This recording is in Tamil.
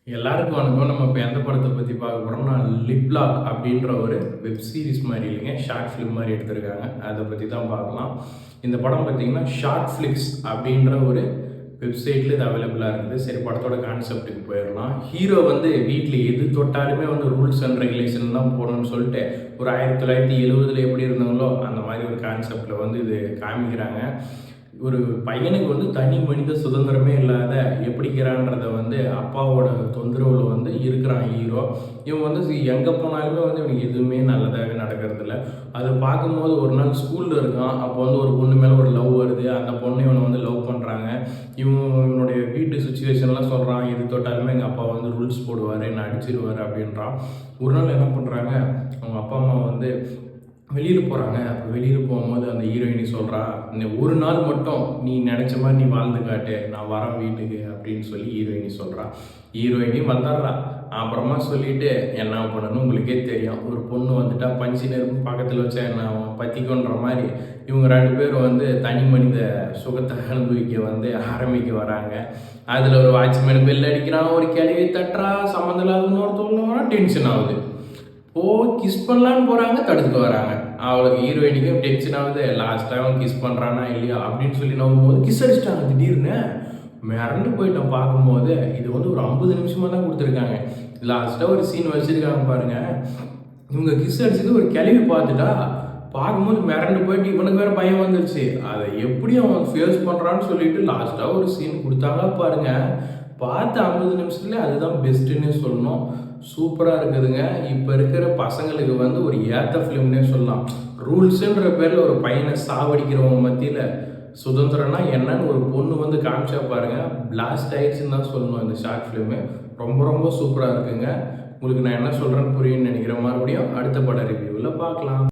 எல்லாருக்கும் வணக்கம். நம்ம இப்போ எந்த படத்தை பற்றி பார்க்க போகிறோம்னா லிப் லாக் அப்படின்ற ஒரு வெப் சீரிஸ் மாதிரி இல்லைங்க, ஷார்ட் ஃபிலிம் மாதிரி எடுத்திருக்காங்க. அதை பற்றி தான் பார்க்கலாம். இந்த படம் பார்த்தீங்கன்னா ஷார்ட் ஃப்ளிக்ஸ் அப்படின்ற ஒரு வெப்சைட்டில் இது அவைலபிளாக இருக்குது. சரி, படத்தோட கான்செப்ட்டுக்கு போயிடலாம். ஹீரோ வந்து வீட்டில் எது தொட்டாலுமே வந்து ரூல்ஸ் அண்ட் ரெகுலேஷன் தான் போடணும்னு சொல்லிட்டு ஒரு 1970 எப்படி இருந்தாங்களோ அந்த மாதிரி ஒரு கான்செப்டில் வந்து இது காமிக்கிறாங்க. ஒரு பையனுக்கு வந்து தனி மனித சுதந்திரமே இல்லாத எப்படிக்கிறான்றதை வந்து அப்பாவோட தொந்தரவில் வந்து இருக்கிறான் ஹீரோ. இவன் வந்து எங்கே போனாலுமே வந்து இவனுக்கு எதுவுமே நல்லதாகவே நடக்கிறதில்ல. அதை பார்க்கும்போது ஒரு நாள் ஸ்கூலில் இருக்கான். அப்போ வந்து ஒரு பொண்ணு மேலே ஒரு லவ் வருது. அந்த பொண்ணு இவனை வந்து லவ் பண்ணுறாங்க. இவனுடைய வீட்டு சுச்சுவேஷன்லாம் சொல்கிறான். எது தொட்டாலுமே எங்கள் அப்பா வந்து ரூல்ஸ் போடுவார், என்னை அடிச்சிடுவார் அப்படின்றான். ஒரு நாள் என்ன பண்ணுறாங்க, அவங்க அப்பா அம்மா வந்து வெளியில் போகிறாங்க. அப்போ வெளியில் போகும்போது அந்த ஹீரோயினி சொல்கிறா, இந்த ஒரு நாள் மட்டும் நீ நினச்ச மாதிரி நீ வாழ்ந்து காட்டு, நான் வரேன் வீட்டுக்கு அப்படின்னு சொல்லி ஹீரோயினி சொல்கிறா. ஹீரோயினி வந்துடுறா. அப்புறமா சொல்லிவிட்டு என்ன பண்ணணும் உங்களுக்கே தெரியும். ஒரு பொண்ணு வந்துட்டா பஞ்சு நெருப்பு பக்கத்தில் வச்சா என்ன பற்றிக்கொன்ற மாதிரி இவங்க 2 பேரும் வந்து தனி மனித சுகத்தை அனுபவிக்க வந்து ஆரம்பிக்க வராங்க. அதில் ஒரு வாட்ச்மேன் பெல் அடிக்கிறான், ஒரு கேள்வி தட்டுறா, சம்மந்தம் இல்லாத இன்னொருத்தவங்க வரான், டென்ஷன் ஆகுது. கிஸ் பண்ணலான்னு போகிறாங்க, தடுத்துட்டு வராங்க. அவளுக்கு ஹீரோயினிக்கும் டென்ஷன் ஆகுது. லாஸ்ட்டாக அவன் கிஸ் பண்ணுறானா இல்லையா அப்படின்னு சொல்லி நம்பும்போது கிஸ் அடிச்சிட்டாங்க திடீர்னு. மிரண்டு போயிட்டோம் பார்க்கும்போது. இது வந்து ஒரு 50 நிமிஷமாக தான் கொடுத்துருக்காங்க. லாஸ்ட்டாக ஒரு சீன் வச்சுருக்காங்க பாருங்கள். இவங்க கிஸ் அடிச்சது ஒரு கிளவி பார்த்துட்டா பார்க்கும்போது மிரண்டு போயிட்டு இவனுக்கு வேறு பயம் வந்துருச்சு. அதை எப்படி அவன் ஃபேஸ் பண்ணுறான்னு சொல்லிட்டு லாஸ்ட்டாக ஒரு சீன் கொடுத்தாங்க பாருங்கள். பார்த்து 50 நிமிஷத்துல அதுதான் பெஸ்ட்டுன்னே சொல்லணும். சூப்பராக இருக்குதுங்க. இப்போ இருக்கிற பசங்களுக்கு வந்து ஒரு ஏத்த ஃபிலிம்னே சொல்லலாம். ரூல்ஸுன்ற பேரில் ஒரு பையனை சாவடிக்கிறவங்க மத்தியில் சுதந்திரம்னா என்னன்னு ஒரு பொண்ணு வந்து காமிச்சா பாருங்க, பிளாஸ்ட் ஆயிடுச்சுன்னு தான் சொல்லணும். இந்த ஷார்ட் ஃபிலிமு ரொம்ப ரொம்ப சூப்பராக இருக்குங்க. உங்களுக்கு நான் என்ன சொல்கிறேன்னு புரியுன்னு நினைக்கிறேன். மறுபடியும் அடுத்த பட ரிவ்யூவில் பார்க்கலாம்.